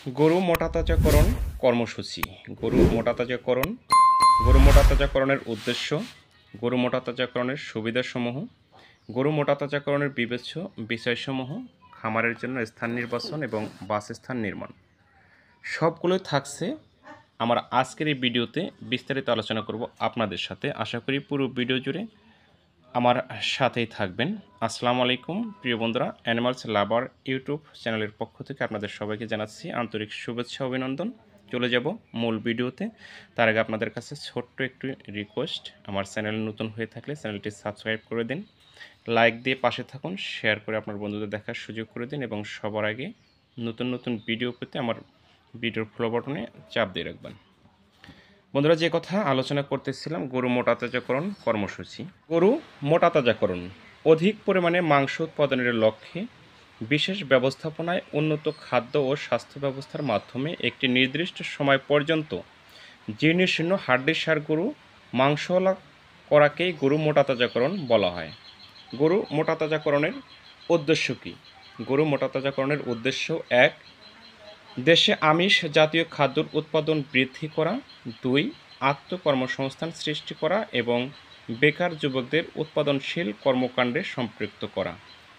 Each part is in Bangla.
গরু মোটাতাজাকরণ কর্মসূচি। গরু মোটাতাজাকরণের উদ্দেশ্য, গরু মোটাতাজাকরণের সুবিধাসমূহ, গরু মোটাতাজাকরণের বিবেচ্য বিষয়সমূহ, খামারের জন্য স্থান নির্বাচন এবং বাসস্থান নির্মাণ সবগুলোই থাকছে আমার আজকের এই ভিডিওতে। বিস্তারিত আলোচনা করব আপনাদের সাথে। আশা করি পুরো ভিডিও জুড়ে আমার সাথেই থাকবেন। আসসালামু আলাইকুম প্রিয় বন্ধুরা, অ্যানিমালস লাভার ইউটিউব চ্যানেলের পক্ষ থেকে আপনাদের সবাইকে জানাচ্ছি আন্তরিক শুভেচ্ছা অভিনন্দন। চলে যাব মূল ভিডিওতে। তার আগে আপনাদের কাছে ছোট্ট একটু রিকোয়েস্ট, আমার চ্যানেল নতুন হয়ে থাকলে চ্যানেলটি সাবস্ক্রাইব করে দিন, লাইক দিয়ে পাশে থাকুন, শেয়ার করে আপনার বন্ধুদের দেখার সুযোগ করে দিন এবং সবার আগে নতুন নতুন ভিডিও পেতে আমার ভিডিওর ফলো বাটনে চাপ দিয়ে রাখবেন। বন্ধুরা, যে কথা আলোচনা করতেছিলাম, গরু মোটাতাজাকরণ কর্মসূচি। গরু মোটাতাজাকরণ অধিক পরিমাণে মাংস উৎপাদনের লক্ষ্যে বিশেষ ব্যবস্থাপনায় উন্নত খাদ্য ও স্বাস্থ্য ব্যবস্থার মাধ্যমে একটি নির্দিষ্ট সময় পর্যন্ত জীর্ণশীর্ণ হাড্ডিসার গরু মাংসওয়ালা করাকেই গরু মোটাতাজাকরণ বলা হয়। গরু মোটাতাজাকরণের উদ্দেশ্য কী? গরু মোটাতাজাকরণের উদ্দেশ্য: 1. দেশে আমিষ জাতীয় খাদ্যর উৎপাদন বৃদ্ধি করা। 2. আত্মকর্মসংস্থান সৃষ্টি করা এবং বেকার যুবকদের উৎপাদনশীল কর্মকাণ্ডে সম্পৃক্ত করা।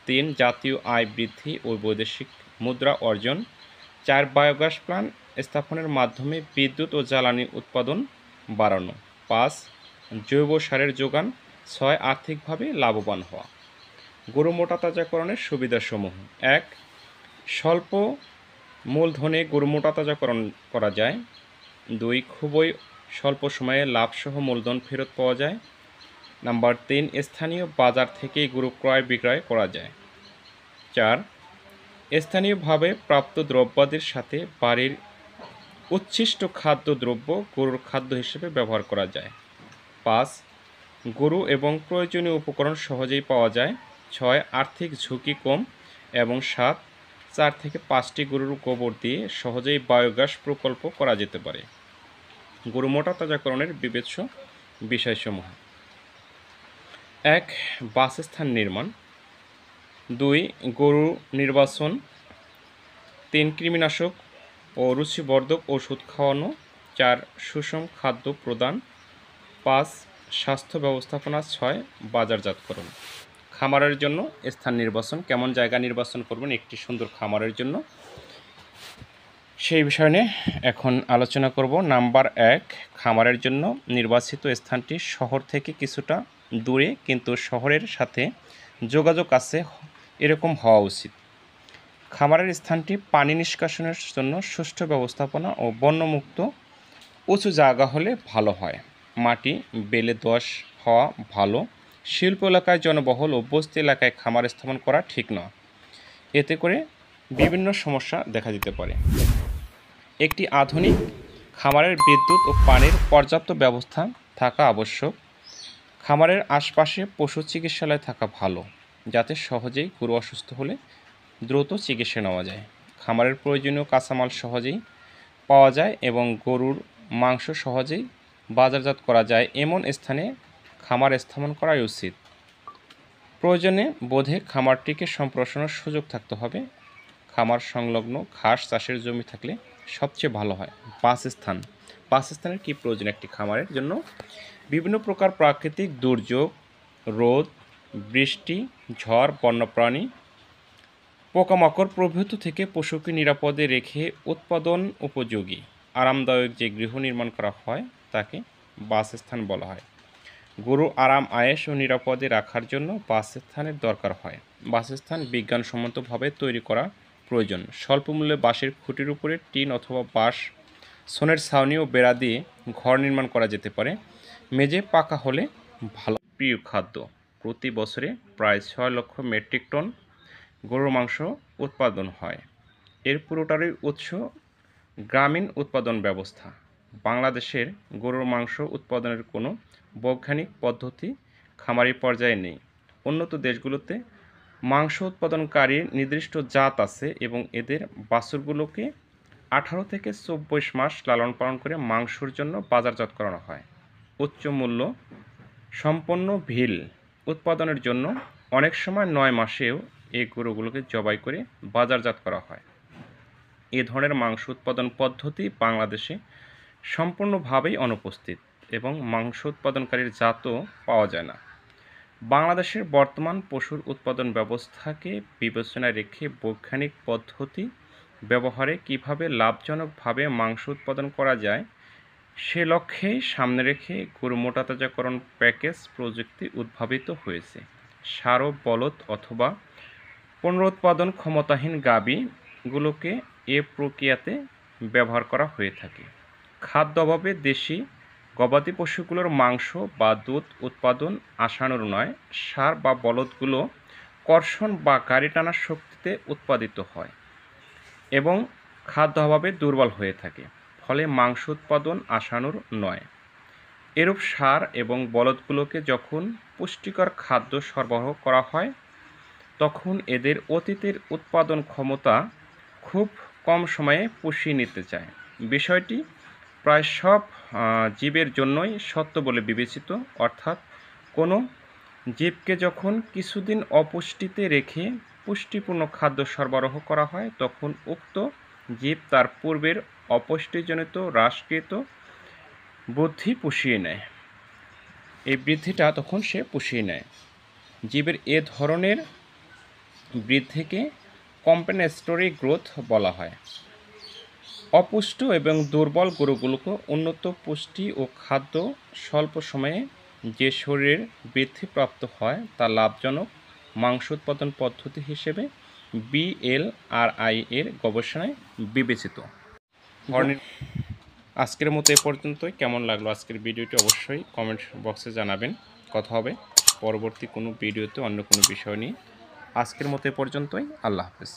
3. জাতীয় আয় বৃদ্ধি ও বৈদেশিক মুদ্রা অর্জন। 4. বায়োগ্যাস প্ল্যান্ট স্থাপনের মাধ্যমে বিদ্যুৎ ও জ্বালানি উৎপাদন বাড়ানো। 5. জৈব সারের যোগান। 6. আর্থিকভাবে লাভবান হওয়া। গরু মোটাতাজাকরণের সুবিধাসমূহ: 1. স্বল্প মূলধনে গরু মোটাতাজাকরণ করা যায়। 2. খুবই স্বল্প সময়ে লাভসহ মূলধন ফেরত পাওয়া যায়। নাম্বার 3. স্থানীয় বাজার থেকেই গরু ক্রয় বিক্রয় করা যায়। 4. স্থানীয়ভাবে প্রাপ্ত দ্রব্যাদির সাথে বাড়ির উচ্ছিষ্ট খাদ্যদ্রব্য গরুর খাদ্য হিসেবে ব্যবহার করা যায়। 5. গরু এবং প্রয়োজনীয় উপকরণ সহজেই পাওয়া যায়। 6. আর্থিক ঝুঁকি কম। এবং 7. 4 থেকে 5টি গরুর গোবর দিয়ে সহজেই বায়োগ্যাস প্রকল্প করা যেতে পারে। গরু মোটাতাজাকরণের বিবেচ্য বিষয়সমূহ: 1. বাসস্থান নির্মাণ। 2. গরু নির্বাচন। 3. কৃমিনাশক ও রুচিবর্ধক ওষুধ খাওয়ানো। 4. সুষম খাদ্য প্রদান। 5. স্বাস্থ্য ব্যবস্থাপনা। 6. বাজারজাতকরণ। খামারের জন্য স্থান নির্বাচন। কেমন জায়গা নির্বাচন করবেন একটি সুন্দর খামারের জন্য, সেই বিষয় নিয়ে এখন আলোচনা করব। নাম্বার 1, খামারের জন্য নির্বাচিত স্থানটি শহর থেকে কিছুটা দূরে কিন্তু শহরের সাথে যোগাযোগ আছে এরকম হওয়া উচিত। খামারের স্থানটি পানি নিষ্কাশনের জন্য সুষ্ঠু ব্যবস্থাপনা ও বন্যমুক্ত উঁচু জায়গা হলে ভালো হয়। মাটি বেলে দোআঁশ হওয়া ভালো। শিল্প এলাকায় জনবহুল ও বস্তি এলাকায় খামার স্থাপন করা ঠিক নয়, এতে করে বিভিন্ন সমস্যা দেখা দিতে পারে। একটি আধুনিক খামারের বিদ্যুৎ ও পানির পর্যাপ্ত ব্যবস্থা থাকা আবশ্যক। খামারের আশপাশে পশু চিকিৎসালয় থাকা ভালো, যাতে সহজেই গরু অসুস্থ হলে দ্রুত চিকিৎসা নেওয়া যায়। খামারের প্রয়োজনীয় কাঁচামাল সহজেই পাওয়া যায় এবং গরুর মাংস সহজেই বাজারজাত করা যায় এমন স্থানে খামার স্থাপন করাই উচিত। প্রয়োজনে বোধে খামারটিকে সম্প্রসারণের সুযোগ থাকতে হবে। খামার সংলগ্ন ঘাস চাষের জমি থাকলে সবচেয়ে ভালো হয়। বাসস্থানের কী প্রয়োজন একটি খামারের জন্য? বিভিন্ন প্রকার প্রাকৃতিক দুর্যোগ, রোদ, বৃষ্টি, ঝড়, বন্যপ্রাণী, পোকামাকড় প্রভৃতি থেকে পশুকে নিরাপদে রেখে উৎপাদন উপযোগী আরামদায়ক যে গৃহ নির্মাণ করা হয় তাকে বাসস্থান বলা হয়। গরু আরাম আয়েশ ও নিরাপদে রাখার জন্য বাসস্থানের দরকার হয়। বাসস্থান বিজ্ঞানসম্মতভাবে তৈরি করা প্রয়োজন। স্বল্প মূল্যে বাঁশের খুঁটির উপরে টিন অথবা বাঁশ সোনের ছাউনি ও বেড়া দিয়ে ঘর নির্মাণ করা যেতে পারে। মেঝে পাকা হলে ভালো। প্রিয় খাদ্য: প্রতি বছরে প্রায় 6 লক্ষ মেট্রিক টন গরুর মাংস উৎপাদন হয়। এর পুরোটারই উৎস গ্রামীণ উৎপাদন ব্যবস্থা। বাংলাদেশের গরুর মাংস উৎপাদনের কোনো বৈজ্ঞানিক পদ্ধতি খামারি পর্যায়ে নেই। উন্নত দেশগুলোতে মাংস উৎপাদনকারীর নির্দিষ্ট জাত আছে এবং এদের বাছুরগুলোকে 18 থেকে 24 মাস লালন পালন করে মাংসের জন্য বাজারজাত করানো হয়। উচ্চ মূল্য সম্পন্ন ভিল উৎপাদনের জন্য অনেক সময় 9 মাসেও এই গরুগুলোকে জবাই করে বাজারজাত করা হয়। এ ধরনের মাংস উৎপাদন পদ্ধতি বাংলাদেশে সম্পূর্ণভাবেই অনুপস্থিত এবং মাংস উৎপাদনকারীর জাতও পাওয়া যায় না। বাংলাদেশের বর্তমান পশুর উৎপাদন ব্যবস্থাকে বিবেচনায় রেখে বৈজ্ঞানিক পদ্ধতি ব্যবহারে কিভাবে লাভজনকভাবে মাংস উৎপাদন করা যায় সে লক্ষ্যেই সামনে রেখে গরু মোটাতাজাকরণ প্যাকেজ প্রযুক্তি উদ্ভাবিত হয়েছে। ষাঁড় বলদ অথবা পুনরুৎপাদন ক্ষমতাহীন গাভীগুলোকে এ প্রক্রিয়াতে ব্যবহার করা হয়ে থাকে। খাদ্য অভাবে দেশি গবাদি পশুগুলোর মাংস বা দুধ উৎপাদন আশানুরূপ নয়। ষাঁড় বা বলদগুলো কর্ষণ বা গাড়ি টানার শক্তিতে উৎপাদিত হয় এবং খাদ্য অভাবে দুর্বল হয়ে থাকে, ফলে মাংস উৎপাদন আশানুর নয়। এরূপ ষাঁড় এবং বলদগুলোকে যখন পুষ্টিকর খাদ্য সরবরাহ করা হয় তখন এদের অতীতের উৎপাদন ক্ষমতা খুব কম সময়ে পুষিয়ে নিতে চায়। বিষয়টি প্রায় সব জীবের জন্যই সত্য বলে বিবেচিত, অর্থাৎ কোনো জীবকে যখন কিছুদিন অপুষ্টিতে রেখে পুষ্টিপূর্ণ খাদ্য সরবরাহ করা হয় তখন উক্ত জীব তার পূর্বের অপুষ্টিজনিত হ্রাসকৃত বুদ্ধি পুষিয়ে নেয়। এই বৃদ্ধিটা তখন সে পুষিয়ে নেয়। জীবের এ ধরনের বৃদ্ধিকে কম্পেনসেটরি গ্রোথ বলা হয়। অপুষ্ট এবং দুর্বল গরুগুলোকে উন্নত পুষ্টি ও খাদ্য স্বল্প সময়ে যে শরীরের বৃদ্ধিপ্রাপ্ত হয় তা লাভজনক মাংস উৎপাদন পদ্ধতি হিসেবে BLRI এর গবেষণায় বিবেচিত। আজকের মতো এ পর্যন্তই। কেমন লাগলো আজকের ভিডিওটি অবশ্যই কমেন্ট বক্সে জানাবেন। কথা হবে পরবর্তী কোনো ভিডিওতে অন্য কোনো বিষয় নিয়ে। আজকের মতো এ পর্যন্তই। আল্লাহ হাফেজ।